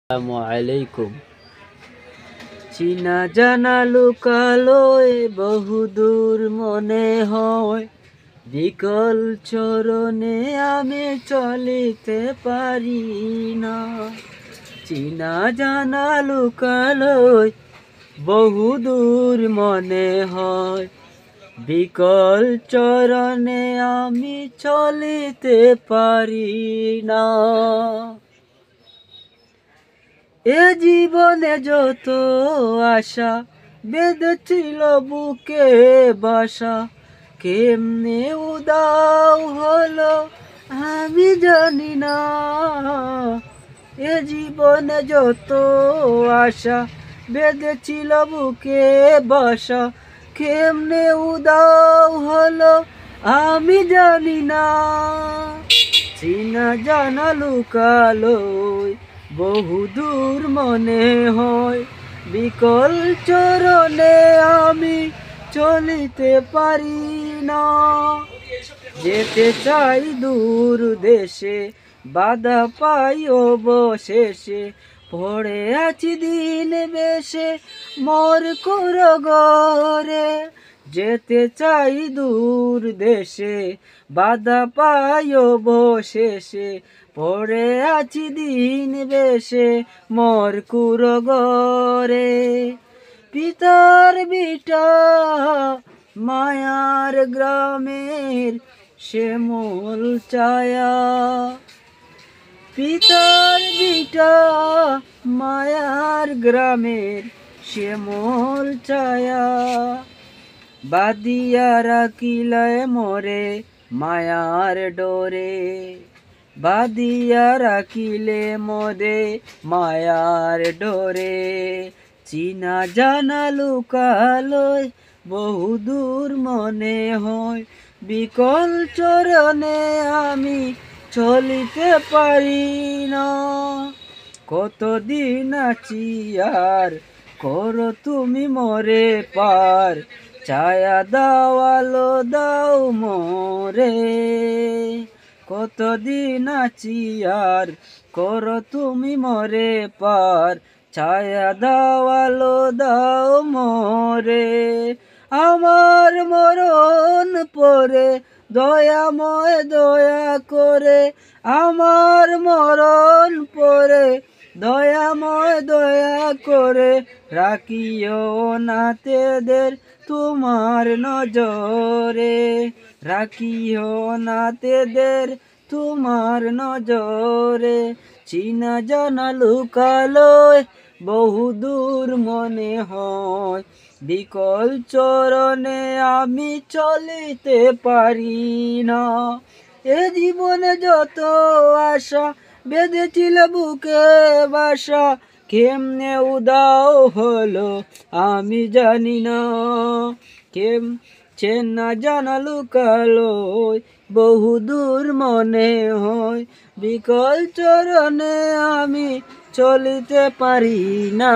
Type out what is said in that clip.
আসসালামু আলাইকুম। চিনা জানা লুকালোয় বহুদূর মনে হয়, বিকল চরণে আমি চলিতে পারি না। চিনা জানা লুকালোয় বহুদূর মনে হয়, বিকল চরণে আমি চলিতে পারি না। এ জীবনে যত আশা বেঁধেছিল বুকে বাসা, কেমনে উদাও হলো আমি জানি না। এ জীবনে যত আশা বেঁধেছিল বুকে বাসা, কেমনে উদাও হলো আমি জানি না। চিনা জানা লুকালোয় বহুদূর মনে হয়, বিকল চরণে আমি চলিতে পারি না। যেতে চাই দূর দেশে, বাধা পাই অবশেষে, পড়ে আছি দিন বেশে মোর কুরগরে। যেতে চাই দূর দেশে, বাধা পাই অবশেষে, পড়ে আছি দিন বেশে মোর কুরগরে। পিতার বিটা মায়ার গ্রামের শ্যামল ছায়া, পিতার বিটা মায়ার গ্রামের শ্যামল ছায়া, বাদিয়া রাখিলায় মোরে মায়ার ডোরে। বাদিয়া রাখিলে মোরে মায়ার ডোরে, চিনা জানা লুকালোয় বহুদূর মনে হয়, বিকল চরণে আমি চলিতে পারি না। কতদিন আছি আর করো তুমি মোরে পার, ছায়া দাও আলো দাও মোরে। কতদিন আছি আর করো তুমি মোরে পার, ছায়া দাও আলো দাও মোরে। আমার মরণ পরে দয়াময় দয়া করে, আমার মরণ পরে দয়াময় দয়া করে, রাখিও নাতেদের তোমার নজরে। রাখিও নাতেদের তোমার নজরে। চিনা জানা লুকালোয় বহুদূর মনে হয়, বিকল চরণে আমি চলিতে পারি না। এ জীবনে যত আশা বেঁধেছিল বুকে বাসা, কেমনে উদাও হলো আমি জানি না। চেনা জানা লুকালোয় বহুদূর মনে হয়, বিকল চরণে আমি চলিতে পারি না।